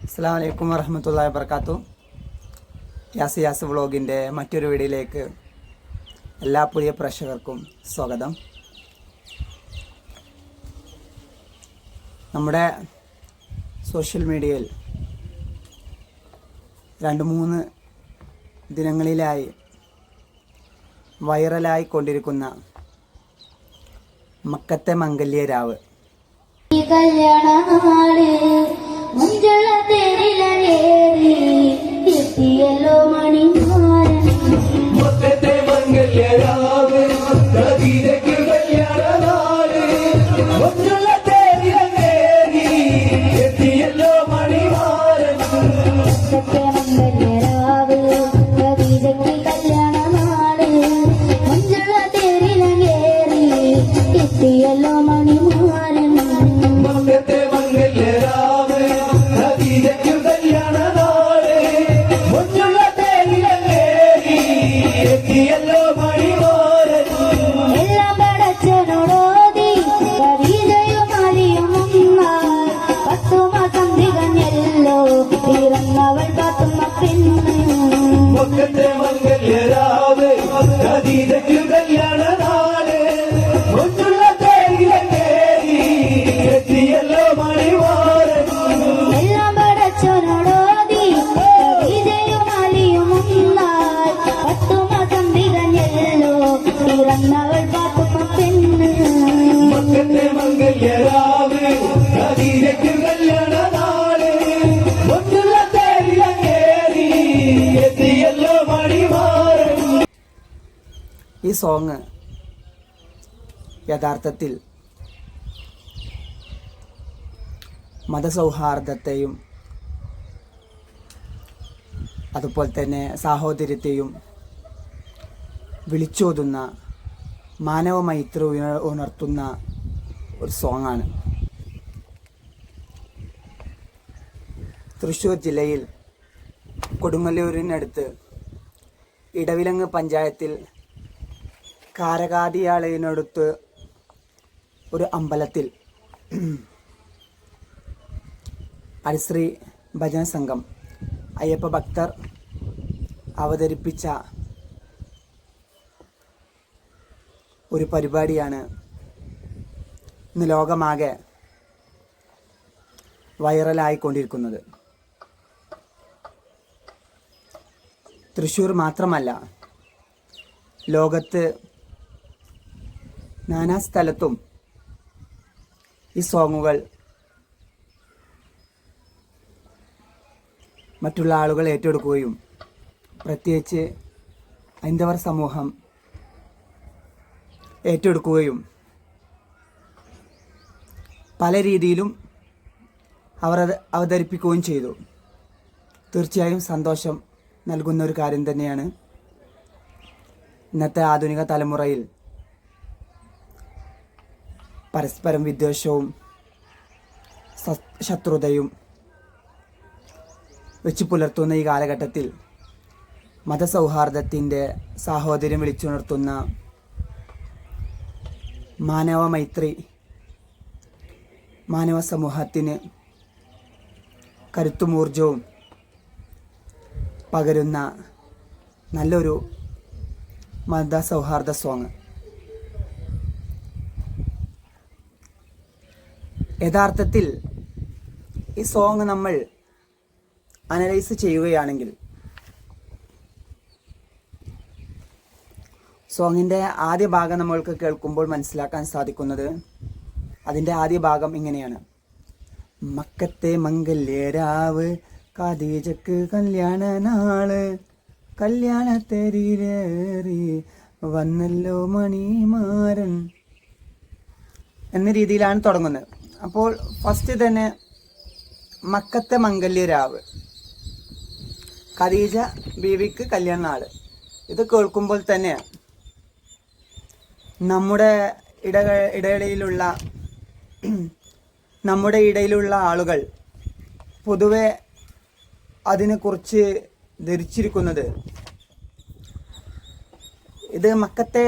അസ്സലാമു അലൈക്കും വറഹ്മത്തുള്ളാഹി വബറകാതുഹു. യാസ് വ്ളോഗിൻ്റെ മറ്റൊരു വീഡിയോയിലേക്ക് എല്ലാ പുതിയ പ്രേക്ഷകർക്കും സ്വാഗതം. നമ്മുടെ സോഷ്യൽ മീഡിയയിൽ 2-3 ദിനങ്ങളിലായി വൈറലായി കൊണ്ടിരിക്കുന്ന മക്കത്തെ മംഗല്യരാവ് ഈ സോങ് യഥാർത്ഥത്തിൽ മതസൗഹാർദ്ദത്തെയും അതുപോലെ തന്നെ സാഹോദര്യത്തെയും വിളിച്ചോതുന്ന മാനവ മൈത്രി ഉണർത്തുന്ന ഒരു സോങ്ങാണ്. തൃശ്ശൂർ ജില്ലയിൽ കൊടുങ്ങല്ലൂരിനടുത്ത് ഇടവിലങ്ങ് പഞ്ചായത്തിൽ കാരകാതിയാളിനടുത്ത് ഒരു അമ്പലത്തിൽ അരിശ്രീ ഭജന സംഘം അയ്യപ്പ ഭക്തർ അവതരിപ്പിച്ച ഒരു പരിപാടിയാണ് ഇന്ന് ലോകമാകെ വൈറലായിക്കൊണ്ടിരിക്കുന്നത്. തൃശ്ശൂർ മാത്രമല്ല, ലോകത്ത് നാനാ സ്ഥലത്തും ഈ സോങ്ങുകൾ മറ്റുള്ള ആളുകൾ ഏറ്റെടുക്കുകയും പ്രത്യേകിച്ച് ഹൈന്ദവർ സമൂഹം ഏറ്റെടുക്കുകയും പല രീതിയിലും അവർ അവതരിപ്പിക്കുകയും ചെയ്തു. തീർച്ചയായും സന്തോഷം നൽകുന്ന ഒരു കാര്യം തന്നെയാണ്. ഇന്നത്തെ ആധുനിക തലമുറയിൽ പരസ്പരം വിദ്വേഷവും ശത്രുതയും വെച്ച് പുലർത്തുന്ന ഈ കാലഘട്ടത്തിൽ മതസൗഹാർദ്ദത്തിൻ്റെ സാഹോദര്യം വിളിച്ചുണർത്തുന്ന മാനവ മൈത്രി, മാനവ സമൂഹത്തിന് കരുത്തും ഊർജവും പകരുന്ന നല്ലൊരു മതസൗഹാർദ്ദ സോങ്. യഥാർത്ഥത്തിൽ ഈ സോങ് നമ്മൾ അനലൈസ് ചെയ്യുകയാണെങ്കിൽ സോങ്ങിൻ്റെ ആദ്യ ഭാഗം നമ്മൾക്ക് കേൾക്കുമ്പോൾ മനസ്സിലാക്കാൻ സാധിക്കുന്നത്, അതിൻ്റെ ആദ്യ ഭാഗം ഇങ്ങനെയാണ്: മക്കത്തെ മംഗല്യരാവ്, ഖദീജക്ക് കല്യാണ നാള്, കല്യാണത്തേരിലേറി വന്നല്ലോ മണിമാരൻ എന്ന രീതിയിലാണ് തുടങ്ങുന്നത്. അപ്പോൾ ഫസ്റ്റ് തന്നെ മക്കത്തെ മംഗല്യരാവ്, ഖദീജ ബീവിക്ക് കല്യാണ നാള്, ഇത് കേൾക്കുമ്പോൾ തന്നെ നമ്മുടെ ഇടയിലുള്ള ആളുകൾ പൊതുവെ അതിനെക്കുറിച്ച് ധരിച്ചിരിക്കുന്നത്, ഇത് മക്കത്തെ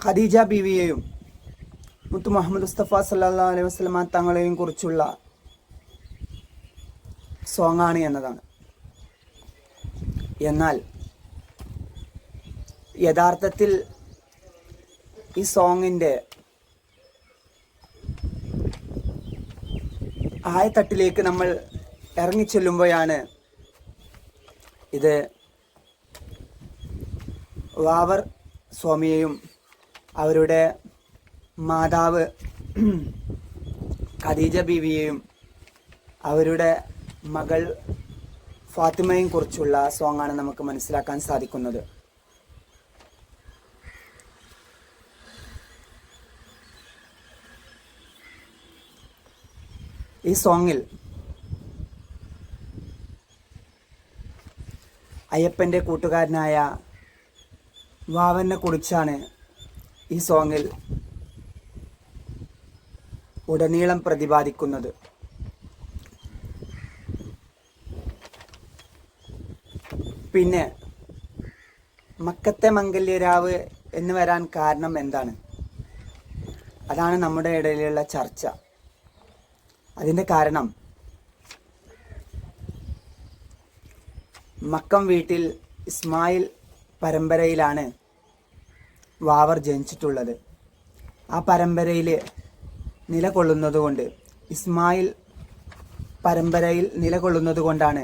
ഖദീജ ബീവിയെയും മുത്തു മുഹമ്മദ് മുസ്തഫ സല്ലല്ലാഹു അലൈഹി വസല്ലമ തങ്ങളെയും കുറിച്ചുള്ള സോങ്ങാണ് എന്നതാണ്. എന്നാൽ യഥാർത്ഥത്തിൽ ഈ സോങ്ങിൻ്റെ ആയത്തട്ടിലേക്ക് നമ്മൾ ഇറങ്ങിച്ചെല്ലുമ്പോഴാണ് ഇത് വാവർ സ്വാമിയെയും അവരുടെ മാതാവ് ഖദീജ ബീവിയെയും അവരുടെ മകൾ ഫാത്തിമയെയും കുറിച്ചുള്ള സോങ്ങാണ് നമുക്ക് മനസ്സിലാക്കാൻ സാധിക്കുന്നത്. ഈ സോങ്ങിൽ അയ്യപ്പൻ്റെ കൂട്ടുകാരനായ വാവനെ കുറിച്ചാണ് ഈ സോങ്ങിൽ ഉടനീളം പ്രതിപാദിക്കുന്നത്. പിന്നെ മക്കത്തെ മംഗല്യരാവ് എന്ന് വരാൻ കാരണം എന്താണ്? അതാണ് നമ്മുടെ ഇടയിലുള്ള ചർച്ച. അതിൻ്റെ കാരണം മക്കം വീട്ടിൽ ഇസ്മായിൽ പരമ്പരയിലാണ് വാവർ ജനിച്ചിട്ടുള്ളത്. ആ പരമ്പരയിൽ നിലകൊള്ളുന്നതുകൊണ്ട്, ഇസ്മായിൽ പരമ്പരയിൽ നിലകൊള്ളുന്നത് കൊണ്ടാണ്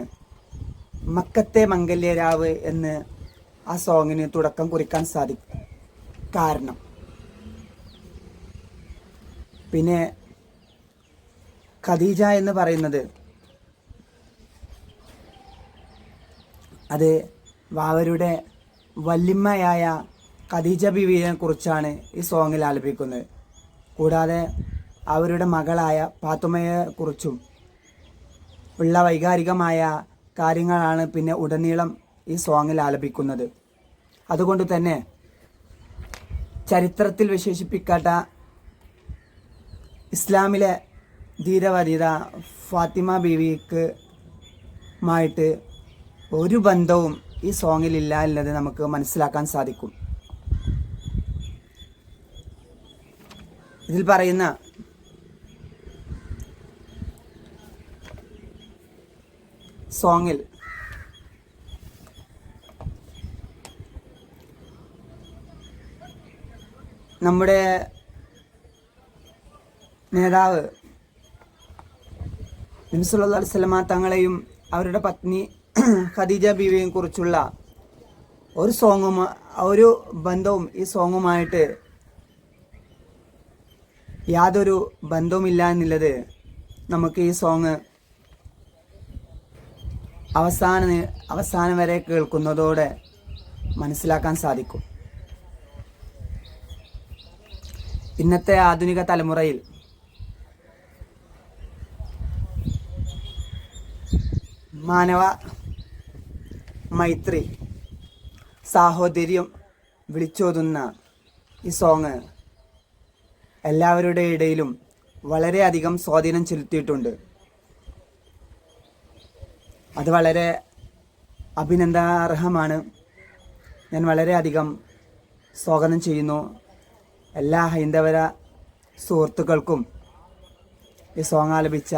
മക്കത്തെ മംഗല്യരാവ് എന്ന് ആ സോങ്ങിന് തുടക്കം കുറിക്കാൻ കാരണം. പിന്നെ ഖദീജ എന്ന് പറയുന്നത് അത് വാവരുടെ വല്യമ്മയായ ഖദീജ ബീവിയെ കുറിച്ചാണ് ഈ സോങ്ങിൽ ആലപിക്കുന്നത്. കൂടാതെ അവരുടെ മകളായ ഫാത്തുമയെ കുറിച്ചും ഉള്ള വൈകാരികമായ കാര്യങ്ങളാണ് പിന്നെ ഉടനീളം ഈ സോങ്ങിൽ ആലപിക്കുന്നത്. അതുകൊണ്ട് തന്നെ ചരിത്രത്തിൽ വിശേഷിപ്പിക്കാത്ത ഇസ്ലാമിലെ ധീരവനിത ഫാത്തിമ ബീവിക്കുമായിട്ട് ഒരു ബന്ധവും ഈ സോങ്ങിലില്ല എന്നത് നമുക്ക് മനസ്സിലാക്കാൻ സാധിക്കും. ഇതിൽ പറയുന്ന സോങ്ങിൽ നമ്മുടെ നേതാവ് നബി സല്ലല്ലാഹു അലൈഹി വസല്ലമ തങ്ങളെയും അവരുടെ പത്നി ഖദീജ ബീവിയെയും കുറിച്ചുള്ള ഒരു ബന്ധവും ഈ സോങ്ങുമായിട്ട് യാതൊരു ബന്ധവുമില്ല എന്നുള്ളത് നമുക്ക് ഈ സോങ് അവസാനം വരെ കേൾക്കുന്നതോടെ മനസ്സിലാക്കാൻ സാധിക്കും. ഇന്നത്തെ ആധുനിക തലമുറയിൽ മാനവ മൈത്രി, സാഹോദര്യം വിളിച്ചോതുന്ന ഈ സോങ് എല്ലാവരുടെ ഇടയിലും വളരെയധികം സ്വാധീനം ചെലുത്തിയിട്ടുണ്ട്. അത് വളരെ അഭിനന്ദനാർഹമാണ്. ഞാൻ വളരെയധികം സ്വാഗതം ചെയ്യുന്നു. എല്ലാ ഹൈന്ദവര സുഹൃത്തുക്കൾക്കും ഈ സോങ് ആലപിച്ച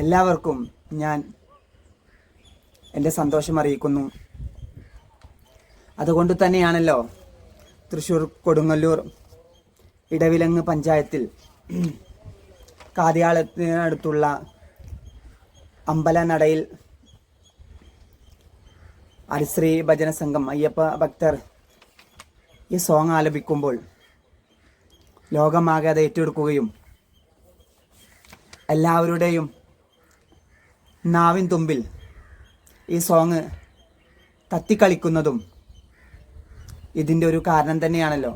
എല്ലാവർക്കും ഞാൻ എൻ്റെ സന്തോഷം അറിയിക്കുന്നു. അതുകൊണ്ട് തന്നെയാണല്ലോ തൃശ്ശൂർ കൊടുങ്ങല്ലൂർ ഇടവിലങ്ങ് പഞ്ചായത്തിൽ കാതിയാളത്തിനടുത്തുള്ള അമ്പലനടയിൽ ഹരിശ്രീ ഭജന സംഘം അയ്യപ്പ ഭക്തർ ഈ സോങ് ആലപിക്കുമ്പോൾ ലോകമാകെ അത് ഏറ്റെടുക്കുകയും എല്ലാവരുടെയും നാവിൻ തുമ്പിൽ ഈ സോങ് തത്തിക്കളിക്കുന്നതും ഇതിൻ്റെ ഒരു കാരണം തന്നെയാണല്ലോ.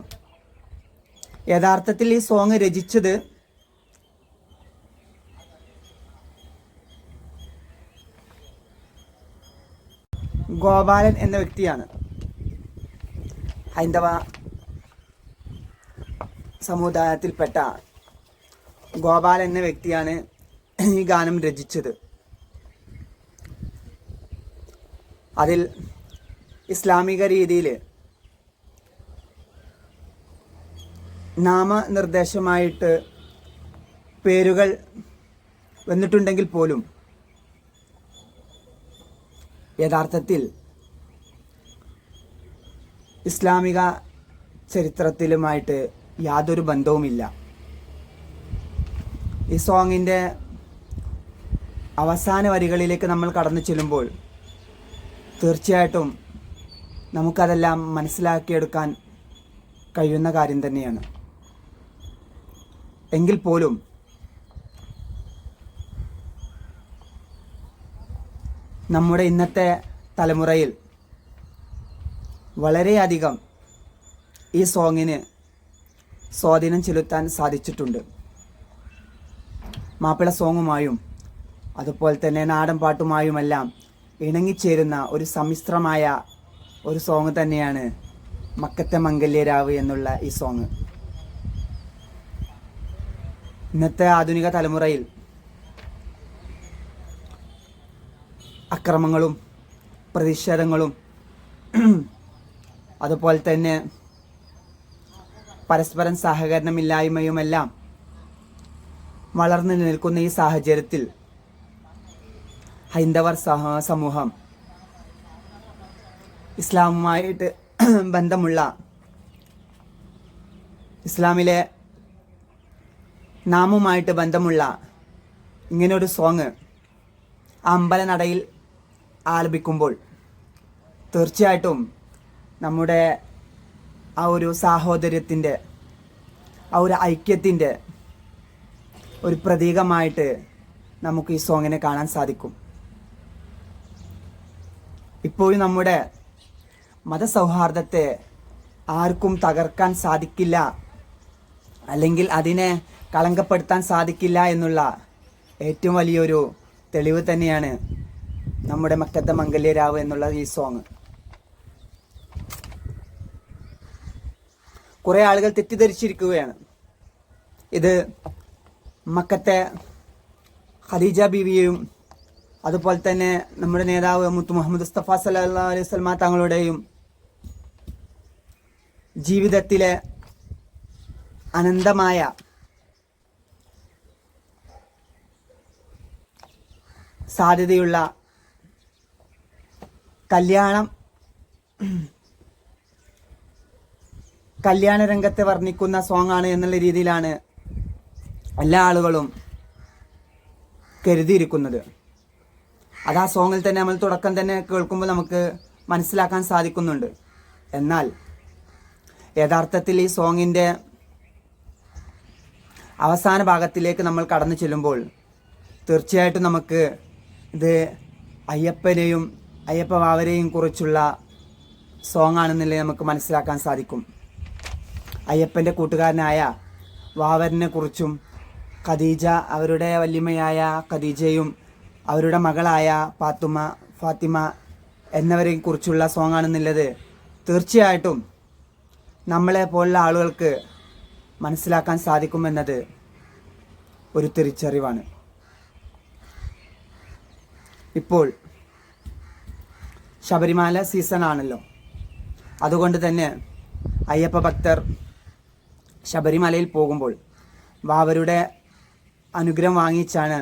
യഥാർത്ഥത്തിൽ ഈ സോങ് രചിച്ചത് ഗോപാലൻ എന്ന വ്യക്തിയാണ്. ഹൈന്ദവ സമുദായത്തിൽപ്പെട്ട ഗോപാലൻ എന്ന വ്യക്തിയാണ് ഈ ഗാനം രചിച്ചത്. അതിൽ ഇസ്ലാമിക രീതിയിൽ നാമനിർദ്ദേശമായിട്ട് പേരുകൾ വന്നിട്ടുണ്ടെങ്കിൽ പോലും യഥാർത്ഥത്തിൽ ഇസ്ലാമിക ചരിത്രത്തിലുമായിട്ട് യാതൊരു ബന്ധവുമില്ല. ഈ സോങ്ങിൻ്റെ അവസാന വരികളിലേക്ക് നമ്മൾ കടന്നു ചെല്ലുമ്പോൾ തീർച്ചയായിട്ടും നമുക്കതെല്ലാം മനസ്സിലാക്കിയെടുക്കാൻ കഴിയുന്ന കാര്യം തന്നെയാണ്. എങ്കിൽ പോലും നമ്മുടെ ഇന്നത്തെ തലമുറയിൽ വളരെയധികം ഈ സോങ്ങിന് സ്വാധീനം ചെലുത്താൻ സാധിച്ചിട്ടുണ്ട്. മാപ്പിള സോങ്ങുമായും അതുപോലെ തന്നെ നാടൻ പാട്ടുമായുമെല്ലാം ഇണങ്ങിച്ചേരുന്ന ഒരു സമ്മിശ്രമായ ഒരു സോങ് തന്നെയാണ് മക്കത്തെ മംഗല്യരാവ് എന്നുള്ള ഈ സോങ്. ഇന്നത്തെ ആധുനിക തലമുറയിൽ അക്രമങ്ങളും പ്രതിഷേധങ്ങളും അതുപോലെ തന്നെ പരസ്പരം സഹകരണമില്ലായ്മയുമെല്ലാം വളർന്നു നിൽക്കുന്ന ഈ സാഹചര്യത്തിൽ ഹൈന്ദവർ സമൂഹം ഇസ്ലാമുമായിട്ട് ബന്ധമുള്ള ഇസ്ലാമിലെ നാമുമായിട്ട് ബന്ധമുള്ള ഇങ്ങനൊരു സോങ് അമ്പലനടയിൽ ആലപിക്കുമ്പോൾ തീർച്ചയായിട്ടും നമ്മുടെ ആ ഒരു സാഹോദര്യത്തിൻ്റെ ആ ഒരു ഐക്യത്തിൻ്റെ ഒരു പ്രതീകമായിട്ട് നമുക്ക് ഈ സോങ്ങിനെ കാണാൻ സാധിക്കും. ഇപ്പോഴും നമ്മുടെ മതസൗഹാർദ്ദത്തെ ആർക്കും തകർക്കാൻ സാധിക്കില്ല, അല്ലെങ്കിൽ അതിനെ കളങ്കപ്പെടുത്താൻ സാധിക്കില്ല എന്നുള്ള ഏറ്റവും വലിയൊരു തെളിവ് തന്നെയാണ് നമ്മുടെ മക്കത്തെ മംഗല്യരാവ് എന്നുള്ള ഈ സോങ്. കുറേ ആളുകൾ തെറ്റിദ്ധരിച്ചിരിക്കുകയാണ് ഇത് മക്കത്തെ ഖദീജ ബീവിയെയും അതുപോലെ തന്നെ നമ്മുടെ നേതാവ് മുത്തു മുഹമ്മദ് മുസ്തഫ സല്ലല്ലാഹു അലൈഹി വസല്ലം തങ്ങളുടെയും ജീവിതത്തിലെ അനന്തമായ സാധ്യതയുള്ള കല്യാണ രംഗത്തെ വർണ്ണിക്കുന്ന സോങ്ങാണ് എന്നുള്ള രീതിയിലാണ് എല്ലാ ആളുകളും കരുതിയിരിക്കുന്നത്. അത് ആ സോങ്ങിൽ തന്നെ നമ്മൾ തുടക്കം തന്നെ കേൾക്കുമ്പോൾ നമുക്ക് മനസ്സിലാക്കാൻ സാധിക്കുന്നുണ്ട്. എന്നാൽ യഥാർത്ഥത്തിൽ ഈ സോങ്ങിൻ്റെ അവസാന ഭാഗത്തിലേക്ക് നമ്മൾ കടന്നു ചെല്ലുമ്പോൾ തീർച്ചയായിട്ടും നമുക്ക് ഇത് അയ്യപ്പനെയും അയ്യപ്പ വാവരെയും കുറിച്ചുള്ള സോങ് ആണെന്നുള്ളത് നമുക്ക് മനസ്സിലാക്കാൻ സാധിക്കും. അയ്യപ്പൻ്റെ കൂട്ടുകാരനായ വാവരനെ കുറിച്ചും ഖദീജ, അവരുടെ വല്യമ്മയായ ഖദീജയും അവരുടെ മകളായ ഫാത്തിമ എന്നിവരെയും കുറിച്ചുള്ള സോങ് ആണെന്നുള്ളത് തീർച്ചയായിട്ടും നമ്മളെ പോലുള്ള ആളുകൾക്ക് മനസ്സിലാക്കാൻ സാധിക്കുമെന്നത് ഒരു തിരിച്ചറിവാണ്. ഇപ്പോൾ ശബരിമല സീസൺ ആണല്ലോ, അതുകൊണ്ട് തന്നെ അയ്യപ്പ ഭക്തർ ശബരിമലയിൽ പോകുമ്പോൾ വാവരുടെ അനുഗ്രഹം വാങ്ങിച്ചാണ്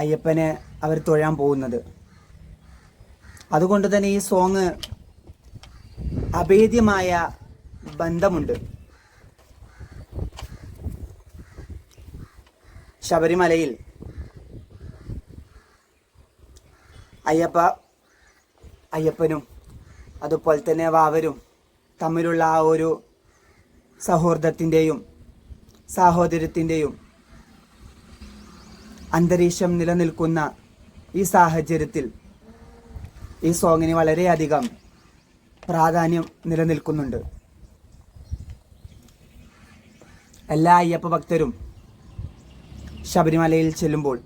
അയ്യപ്പനെ അവർ തൊഴാൻ പോകുന്നത്. അതുകൊണ്ട് തന്നെ ഈ സോങ് അഭേദ്യമായ ബന്ധമുണ്ട്. ശബരിമലയിൽ അയ്യപ്പനും അതുപോലെ തന്നെ വാവരും തമ്മിലുള്ള ആ ഒരു സൗഹൃദത്തിൻ്റെയും സാഹോദര്യത്തിൻ്റെയും അന്തരീക്ഷം നിലനിൽക്കുന്ന ഈ സാഹചര്യത്തിൽ ഈ സോങ്ങിന് വളരെയധികം പ്രാധാന്യം നിലനിൽക്കുന്നുണ്ട്. എല്ലാ അയ്യപ്പ ഭക്തരും ശബരിമലയിൽ ചെല്ലുമ്പോൾ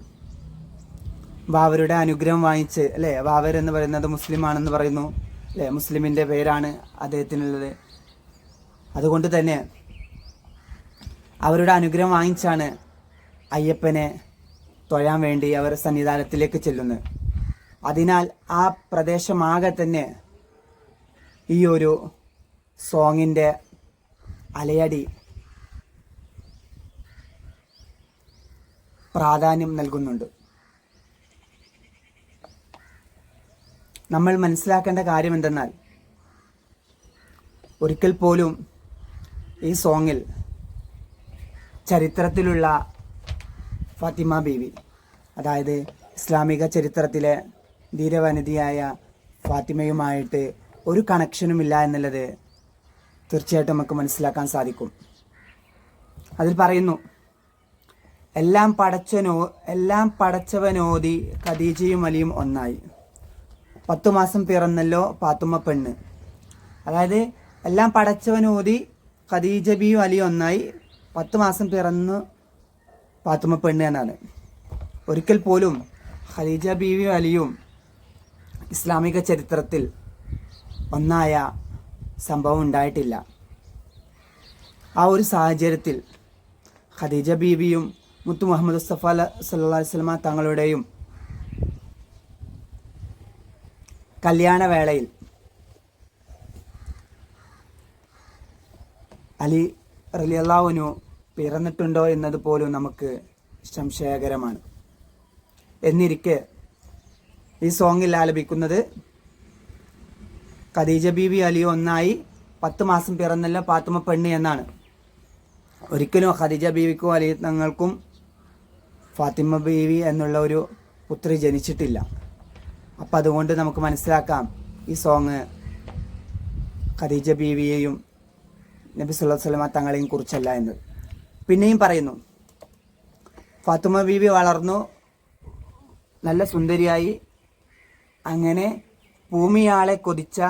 വാവരുടെ അനുഗ്രഹം വാങ്ങിച്ച്, അല്ലേ, വാവർ എന്ന് പറയുന്നത് മുസ്ലിമാണെന്ന് പറയുന്നു, അല്ലേ, മുസ്ലിമിൻ്റെ പേരാണ് അദ്ദേഹത്തിനുള്ളത്. അതുകൊണ്ട് തന്നെ അവരുടെ അനുഗ്രഹം വാങ്ങിച്ചാണ് അയ്യപ്പനെ തൊഴാൻ വേണ്ടി അവർ സന്നിധാനത്തിലേക്ക് ചെല്ലുന്നത്. അതിനാൽ ആ പ്രദേശമാകെ തന്നെ ഈ ഒരു സോങ്ങിൻ്റെ അലയടി പ്രാധാന്യം നൽകുന്നുണ്ട്. നമ്മൾ മനസ്സിലാക്കേണ്ട കാര്യം എന്തെന്നാൽ, ഒരിക്കൽ പോലും ഈ സോങ്ങിൽ ചരിത്രത്തിലുള്ള ഫാത്തിമ ബീവി, അതായത് ഇസ്ലാമിക ചരിത്രത്തിലെ ധീരവനിതയായ ഫാത്തിമയുമായിട്ട് ഒരു കണക്ഷനുമില്ല എന്നുള്ളത് തീർച്ചയായിട്ടും നമുക്ക് മനസ്സിലാക്കാൻ സാധിക്കും. അതിൽ പറയുന്നു, എല്ലാം പടച്ചവനോതി ഖദീജയും അലിയും ഒന്നായി, 10 മാസം പിറന്നല്ലോ പാത്തുമ്മ പെണ്ണ്. അതായത് എല്ലാം പടച്ചവനോതി ഖദീജ ബിയും അലിയും ഒന്നായി, 10 മാസം പിറന്നു പാത്തുമ്മ പെണ്ണ് എന്നാണ്. ഒരിക്കൽ പോലും ഖദീജ ബീവിയും അലിയും ഇസ്ലാമിക ചരിത്രത്തിൽ ഒന്നായ സംഭവം ഉണ്ടായിട്ടില്ല. ആ ഒരു സാഹചര്യത്തിൽ ഖദീജ ബീവിയും മുത്തു മുഹമ്മദ് മുസ്തഫ സല്ലല്ലാഹു അലൈഹി വസല്ലമ തങ്ങളുടെയും കല്യാണവേളയിൽ അലി റളിയല്ലാഹു അൻഹു പിറന്നിട്ടുണ്ടോ എന്നത് പോലും നമുക്ക് സംശയകരമാണ്. എന്നിരിക്കെ ഈ സോങ്ങിൽ ആലപിക്കുന്നത് ഖദീജ ബീവി അലി ഒന്നായി, 10 മാസം പിറന്നല്ല പാത്തുമ്മ പെണ്ണ് എന്നാണ്. ഒരിക്കലും ഖദീജ ബീവിക്കും അലി തങ്ങൾക്കും ഫാത്തിമ ബീവി എന്നുള്ള ഒരു പുത്രി ജനിച്ചിട്ടില്ല. അപ്പം അതുകൊണ്ട് നമുക്ക് മനസ്സിലാക്കാം ഈ സോങ് ഖദീജ ബീവിയെയും നബി സല്ലല്ലാഹു അലൈഹി വസല്ലമ തങ്ങളെയും കുറിച്ചല്ല എന്ന്. പിന്നെയും പറയുന്നു, ഫാത്തിമ ബീവി വളർന്നു നല്ല സുന്ദരിയായി, അങ്ങനെ ഭൂമിയാളെ കൊതിച്ച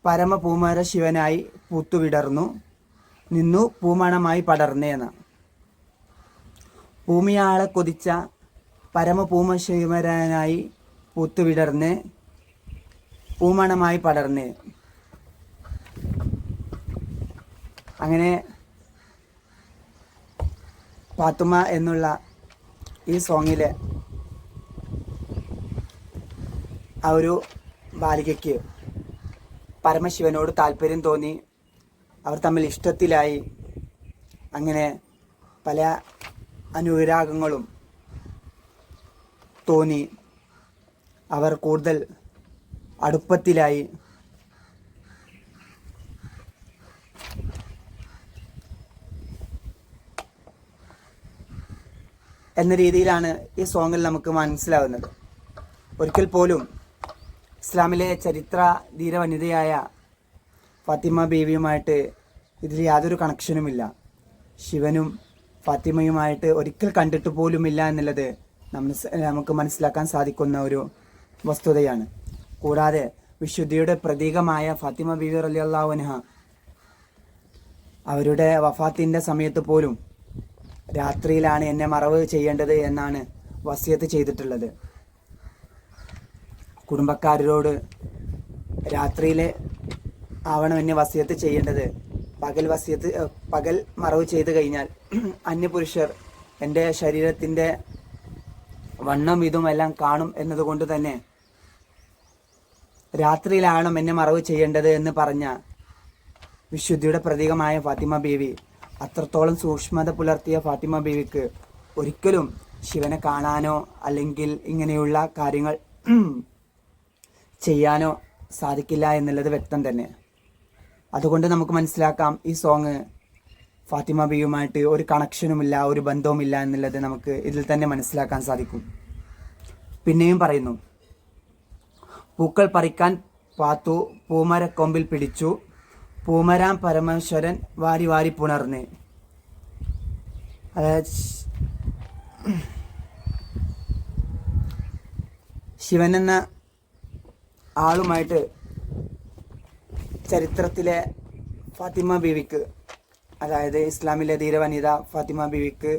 പരമപൂമര ശിവനായി പൂത്തുവിടർന്നു നിന്നു പൂമണമായി പടർന്നേന്ന്. ഭൂമിയാളെ കൊതിച്ച പരമപൂമശിവനായി പൂത്തുവിടർന്ന് പൂമണമായി പടർന്ന്. അങ്ങനെ പാത്തുമ്മ എന്നുള്ള ഈ സോങ്ങിലെ ആ ഒരു ബാലികയ്ക്ക് പരമശിവനോട് താല്പര്യം തോന്നി, അവർ തമ്മിൽ ഇഷ്ടത്തിലായി. അങ്ങനെ പല അനുരാഗങ്ങളും തോന്നി, അവർ കൂടുതൽ അടുപ്പത്തിലായി. എന്ന രീതിയിലാണ് ഈ സോങ്ങിൽ നമുക്ക് മനസ്സിലാവുന്നത്. ഒരിക്കൽ പോലും ഇസ്ലാമിലെ ചരിത്ര ധീരവനിതയായ ഫാത്തിമ ബീവിയുമായിട്ട് ഇതിൽ യാതൊരു കണക്ഷനുമില്ല. ശിവനും ഫാത്തിമയുമായിട്ട് ഒരിക്കൽ കണ്ടിട്ട് പോലുമില്ല എന്നുള്ളത് നമുക്ക് മനസ്സിലാക്കാൻ സാധിക്കുന്ന ഒരു വസ്തുതയാണ്. കൂടാതെ വിശുദ്ധിയുടെ പ്രതീകമായ ഫാത്തിമ ബീവി റളിയല്ലാഹു അൻഹ അവരുടെ വഫാത്തിൻ്റെ സമയത്ത് പോലും രാത്രിയിലാണ് എന്നെ മറവ് ചെയ്യേണ്ടത് എന്നാണ് വസിയത്ത് ചെയ്തിട്ടുള്ളത്. കുടുംബക്കാരോട് രാത്രിയിൽ ആവണം എന്നെ വസിയത്ത് ചെയ്യേണ്ടത്, പകൽ മറവ് ചെയ്ത് കഴിഞ്ഞാൽ അന്യപുരുഷർ എൻ്റെ ശരീരത്തിൻ്റെ വണ്ണം ഇതും എല്ലാം കാണും എന്നതുകൊണ്ട് തന്നെ രാത്രിയിലാണ് എന്നെ മറവ് ചെയ്യേണ്ടത് എന്ന് പറഞ്ഞ വിശുദ്ധിയുടെ പ്രതീകമായ ഫാത്തിമ ബീവി, അത്രത്തോളം സൂക്ഷ്മത പുലർത്തിയ ഫാത്തിമ ബീവിക്ക് ഒരിക്കലും ശിവനെ കാണാനോ അല്ലെങ്കിൽ ഇങ്ങനെയുള്ള കാര്യങ്ങൾ ചെയ്യാനോ സാധിക്കില്ല എന്നുള്ളത് വ്യക്തം തന്നെ. അതുകൊണ്ട് നമുക്ക് മനസ്സിലാക്കാം ഈ സോങ് ഫാത്തിമ ബീവിയുമായിട്ട് ഒരു കണക്ഷനുമില്ല, ഒരു ബന്ധവുമില്ല എന്നുള്ളത് നമുക്ക് ഇതിൽ തന്നെ മനസ്സിലാക്കാൻ സാധിക്കും. പിന്നെയും പറയുന്നു, പൂക്കൾ പറിക്കാൻ പാത്തു പൂമരക്കൊമ്പിൽ പിടിച്ചു, പൂമരാം പരമേശ്വരൻ വാരി വാരി പുണർന്ന്. അതായത് ശിവൻ എന്ന ആളുമായിട്ട് ചരിത്രത്തിലെ ഫാത്തിമ ബീവിക്ക്, അതായത് ഇസ്ലാമിലെ ധീരവനിത ഫാത്തിമ ബീവിക്ക്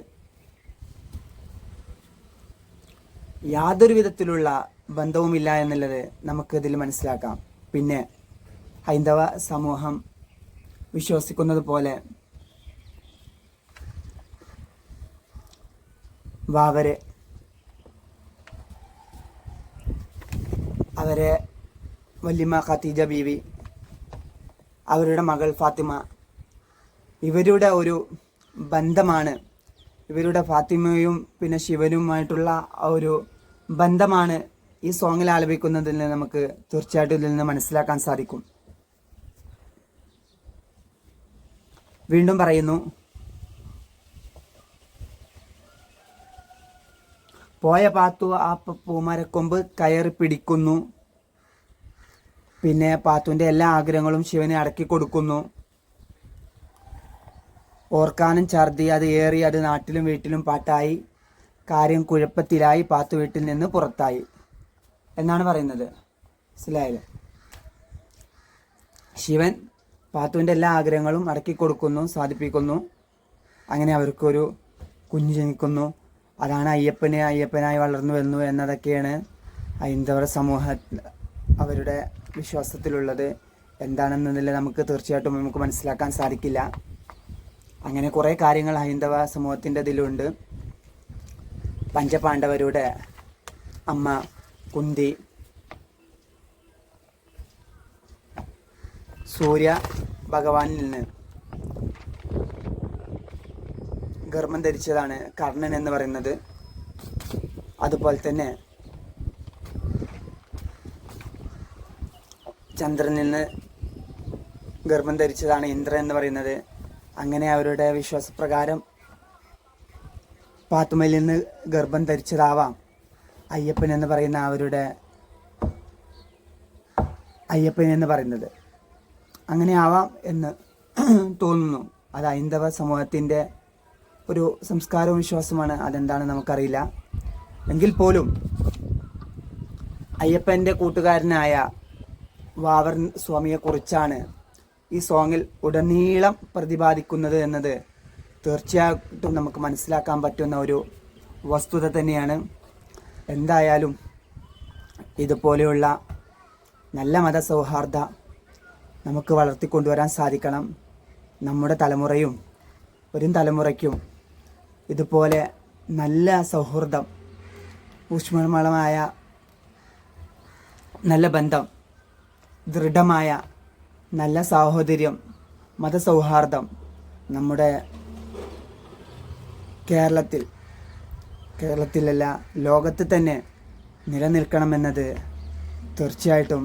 യാതൊരു വിധത്തിലുള്ള ബന്ധവുമില്ല എന്നുള്ളത് നമുക്കിതിൽ മനസ്സിലാക്കാം. പിന്നെ ഹൈന്ദവ സമൂഹം വിശ്വസിക്കുന്നത് പോലെ വാവര് അവരെ വല്യമ്മ ഖദീജ ബീവി, അവരുടെ മകൾ ഫാത്തിമ, ഇവരുടെ ഒരു ബന്ധമാണ്, ഇവരുടെ ഫാത്തിമയും പിന്നെ ശിവനുമായിട്ടുള്ള ഒരു ബന്ധമാണ് ഈ സോങ്ങിൽ ആലപിക്കുന്നതിൽ നിന്ന് നമുക്ക് തീർച്ചയായിട്ടും ഇതിൽ നിന്ന് മനസ്സിലാക്കാൻ സാധിക്കും. വീണ്ടും പറയുന്നു, പോയ പാത്തു ആ പൂമരക്കൊമ്പ് കയറി പിടിക്കുന്നു. പിന്നെ പാത്തുവിൻ്റെ എല്ലാ ആഗ്രഹങ്ങളും ശിവനെ അടക്കി കൊടുക്കുന്നു. ഓർക്കാനും ഛർദി അത് ഏറി, അത് നാട്ടിലും വീട്ടിലും പാട്ടായി, കാര്യം കുഴപ്പത്തിലായി, പാത്തു വീട്ടിൽ നിന്ന് പുറത്തായി എന്നാണ് പറയുന്നത്. മനസ്സിലായല്ലോ? ശിവൻ പാത്തുവിൻ്റെ എല്ലാ ആഗ്രഹങ്ങളും അടക്കി കൊടുക്കുന്നു, സാധിപ്പിക്കുന്നു. അങ്ങനെ അവർക്കൊരു കുഞ്ഞ് ജനിക്കുന്നു. അതാണ് അയ്യപ്പനായി വളർന്നു വന്നു എന്നതൊക്കെയാണ് ഹൈന്ദവ സമൂഹ അവരുടെ വിശ്വാസത്തിലുള്ളത്. എന്താണെന്നതിൽ നമുക്ക് തീർച്ചയായിട്ടും നമുക്ക് മനസ്സിലാക്കാൻ സാധിക്കില്ല. അങ്ങനെ കുറേ കാര്യങ്ങൾ ഹൈന്ദവ സമൂഹത്തിൻ്റെ ഇതിലുണ്ട്. പഞ്ചപാണ്ഡവരുടെ അമ്മ കുന്തി സൂര്യ ഭഗവാനിൽ നിന്ന് ഗർഭം ധരിച്ചതാണ് കർണൻ എന്ന് പറയുന്നത്. അതുപോലെ തന്നെ ചന്ദ്രനിൽ നിന്ന് ഗർഭം ധരിച്ചതാണ് ഇന്ദ്രൻ എന്ന് പറയുന്നത്. അങ്ങനെ അവരുടെ വിശ്വാസപ്രകാരം പാത്തുമ്മയിൽ നിന്ന് ഗർഭം ധരിച്ചതാവാം അയ്യപ്പൻ എന്ന് പറയുന്ന അവരുടെ അയ്യപ്പൻ എന്ന് പറയുന്നത്. അങ്ങനെ ആവാം എന്ന് തോന്നുന്നു. അത് ഹൈന്ദവ സമൂഹത്തിൻ്റെ ഒരു സംസ്കാരവും വിശ്വാസമാണ്. അതെന്താണെന്ന് നമുക്കറിയില്ല. എങ്കിൽ പോലും അയ്യപ്പൻ്റെ കൂട്ടുകാരനായ വാവർ സ്വാമിയെക്കുറിച്ചാണ് ഈ സോങ്ങിൽ ഉടനീളം പ്രതിപാദിക്കുന്നത് എന്നത് തീർച്ചയായിട്ടും നമുക്ക് മനസ്സിലാക്കാൻ പറ്റുന്ന ഒരു വസ്തുത തന്നെയാണ്. എന്തായാലും ഇതുപോലെയുള്ള നല്ല മതസൗഹാർദ്ദ നമുക്ക് വളർത്തിക്കൊണ്ടുവരാൻ സാധിക്കണം. നമ്മുടെ തലമുറയും വരും തലമുറയ്ക്കും ഇതുപോലെ നല്ല സൗഹൃദം, ഊഷ്മളമായ നല്ല ബന്ധം, ദൃഢമായ നല്ല സാഹോദര്യം, മതസൗഹാർദ്ദം നമ്മുടെ കേരളത്തിലല്ല ലോകത്ത് തന്നെ നിലനിൽക്കണമെന്നത് തീർച്ചയായിട്ടും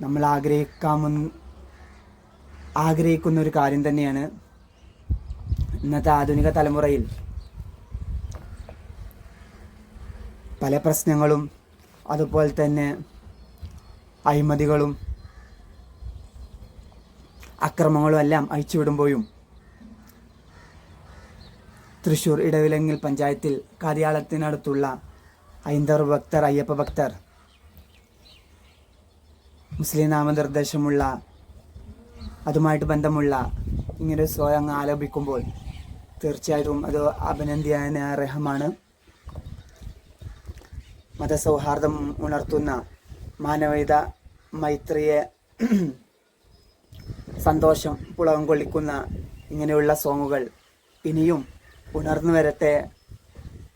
നമ്മൾ ആഗ്രഹിക്കുന്ന ഒരു കാര്യം തന്നെയാണ്. ഇന്നത്തെ ആധുനിക തലമുറയിൽ പല പ്രശ്നങ്ങളും അതുപോലെ തന്നെ അഴിമതികളും അക്രമങ്ങളും എല്ലാം അഴിച്ചുവിടുമ്പോഴും തൃശ്ശൂർ ഇടവിലങ്ങിൽ പഞ്ചായത്തിൽ കാര്യാലയത്തിനടുത്തുള്ള ഹൈന്ദവ ഭക്തർ, അയ്യപ്പ ഭക്തർ മുസ്ലിം നാമനിർദ്ദേശമുള്ള അതുമായിട്ട് ബന്ധമുള്ള ഇങ്ങനെ സ്വയം ആലപിക്കുമ്പോൾ തീർച്ചയായിട്ടും അത് അഭിനന്ദനാർഹമാണ്. മതസൗഹാർദ്ദം ഉണർത്തുന്ന മാനവികത, മൈത്രിയെ, സന്തോഷം പുളകം കൊള്ളിക്കുന്ന ഇങ്ങനെയുള്ള സോങ്ങുകൾ ഇനിയും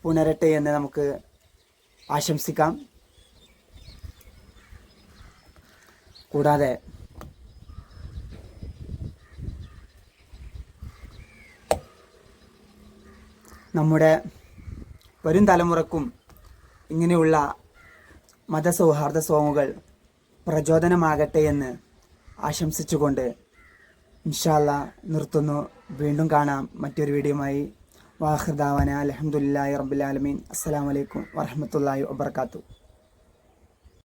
പുണരട്ടെ എന്ന് നമുക്ക് ആശംസിക്കാം. കൂടാതെ നമ്മുടെ വരും തലമുറക്കും ഇങ്ങനെയുള്ള മതസൗഹാർദ്ദ സോങ്ങുകൾ പ്രചോദനമാകട്ടെ എന്ന് ആശംസിച്ചുകൊണ്ട് ഇൻഷാ അല്ലാഹ് നിർത്തുന്നു. വീണ്ടും കാണാം മറ്റൊരു വീഡിയോയുമായി. വാഖിർ ദഅവാന അൽഹംദുലില്ലാഹി റബ്ബിൽ ആലമീൻ. അസ്സലാമു അലൈക്കും വറഹ്മത്തുള്ളാഹി വബറകാതുഹു.